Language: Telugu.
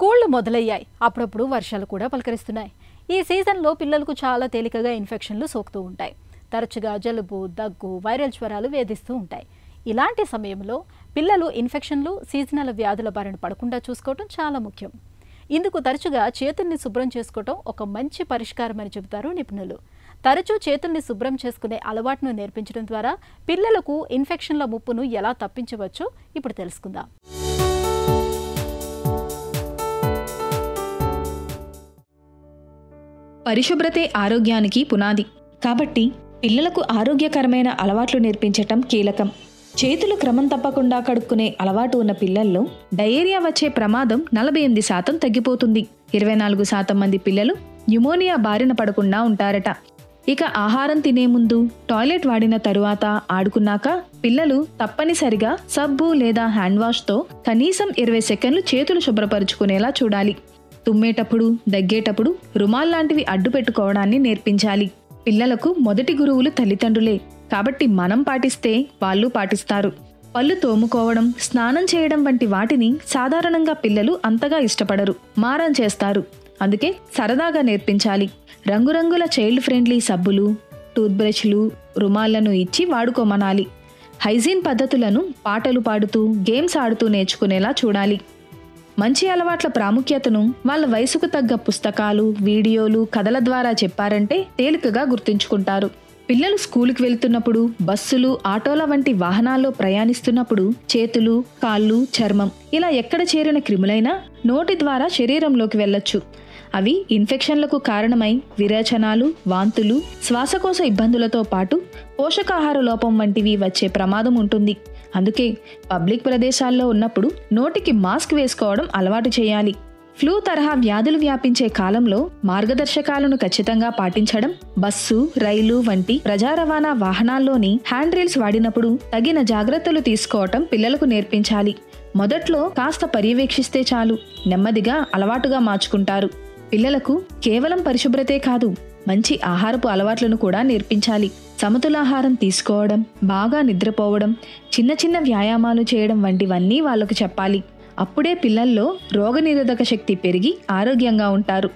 స్కూళ్లు మొదలయ్యాయి. అప్పుడప్పుడు వర్షాలు కూడా పలకరిస్తున్నాయి. ఈ సీజన్లో పిల్లలకు చాలా తేలికగా ఇన్ఫెక్షన్లు సోకుతూ ఉంటాయి. తరచుగా జలుబు, దగ్గు, వైరల్ జ్వరాలు వేధిస్తూ ఉంటాయి. ఇలాంటి సమయంలో పిల్లలు ఇన్ఫెక్షన్లు, సీజనల్ వ్యాధుల బారిన పడకుండా చూసుకోవడం చాలా ముఖ్యం. ఇందుకు తరచుగా చేతుల్ని శుభ్రం చేసుకోవటం ఒక మంచి పరిష్కారం అని చెబుతారు నిపుణులు. తరచూ చేతుల్ని శుభ్రం చేసుకునే అలవాటును నేర్పించడం ద్వారా పిల్లలకు ఇన్ఫెక్షన్ల ముప్పును ఎలా తప్పించవచ్చో ఇప్పుడు తెలుసుకుందాం. పరిశుభ్రతే ఆరోగ్యానికి పునాది. కాబట్టి పిల్లలకు ఆరోగ్యకరమైన అలవాట్లు నేర్పించటం కీలకం. చేతులు క్రమం తప్పకుండా కడుక్కునే అలవాటు ఉన్న పిల్లల్లో డయేరియా వచ్చే ప్రమాదం 48% తగ్గిపోతుంది. 24% మంది పిల్లలు న్యూమోనియా బారిన పడకుండా ఉంటారట. ఇక ఆహారం తినే ముందు, టాయిలెట్ వాడిన తరువాత, ఆడుకున్నాక పిల్లలు తప్పనిసరిగా సబ్బు లేదా హ్యాండ్ వాష్తో కనీసం 20 సెకండ్లు చేతులు శుభ్రపరుచుకునేలా చూడాలి. తుమ్మేటప్పుడు, దగ్గేటప్పుడు రుమాల్ లాంటివి అడ్డు పెట్టుకోవడాన్ని నేర్పించాలి. పిల్లలకు మొదటి గురువులు తల్లిదండ్రులే. కాబట్టి మనం పాటిస్తే వాళ్ళు పాటిస్తారు. పళ్ళు తోముకోవడం, స్నానం చేయడం వంటి వాటిని సాధారణంగా పిల్లలు అంతగా ఇష్టపడరు, మారం చేస్తారు. అందుకే సరదాగా నేర్పించాలి. రంగురంగుల చైల్డ్ ఫ్రెండ్లీ సబ్బులు, టూత్ బ్రష్లు, రుమాళ్లను ఇచ్చి వాడుకోమనాలి. హైజీన్ పద్ధతులను పాటలు పాడుతూ, గేమ్స్ ఆడుతూ నేర్చుకునేలా చూడాలి. మంచి అలవాట్ల ప్రాముఖ్యతను వాళ్ళ వయసుకు తగ్గ పుస్తకాలు, వీడియోలు, కథల ద్వారా చెప్పారంటే తేలికగా గుర్తుంచుకుంటారు. పిల్లలు స్కూలుకి వెళ్తున్నప్పుడు, బస్సులు, ఆటోల వంటి వాహనాల్లో ప్రయాణిస్తున్నప్పుడు చేతులు, కాళ్ళు, చర్మం ఇలా ఎక్కడ చేరిన క్రిములైనా నోటి ద్వారా శరీరంలోకి వెళ్ళొచ్చు. అవి ఇన్ఫెక్షన్లకు కారణమై విరేచనాలు, వాంతులు, శ్వాసకోశ ఇబ్బందులతో పాటు పోషకాహార లోపం వంటివి వచ్చే ప్రమాదం ఉంటుంది. అందుకే పబ్లిక్ ప్రదేశాల్లో ఉన్నప్పుడు నోటికి మాస్క్ వేసుకోవడం అలవాటు చేయాలి. ఫ్లూ తరహా వ్యాధులు వ్యాపించే కాలంలో మార్గదర్శకాలను ఖచ్చితంగా పాటించడం, బస్సు, రైలు వంటి ప్రజా రవాణా వాహనాల్లోని హ్యాండ్ రీల్స్ వాడినప్పుడు తగిన జాగ్రత్తలు తీసుకోవటం పిల్లలకు నేర్పించాలి. మొదట్లో కాస్త పర్యవేక్షిస్తే చాలు, నెమ్మదిగా అలవాటుగా మార్చుకుంటారు. పిల్లలకు కేవలం పరిశుభ్రతే కాదు, మంచి ఆహారపు అలవాట్లను కూడా నేర్పించాలి. సమతులాహారం తీసుకోవడం, బాగా నిద్రపోవడం, చిన్న చిన్న వ్యాయామాలు చేయడం వంటివన్నీ వాళ్లకు చెప్పాలి. అప్పుడే పిల్లల్లో రోగనిరోధక శక్తి పెరిగి ఆరోగ్యంగా ఉంటారు.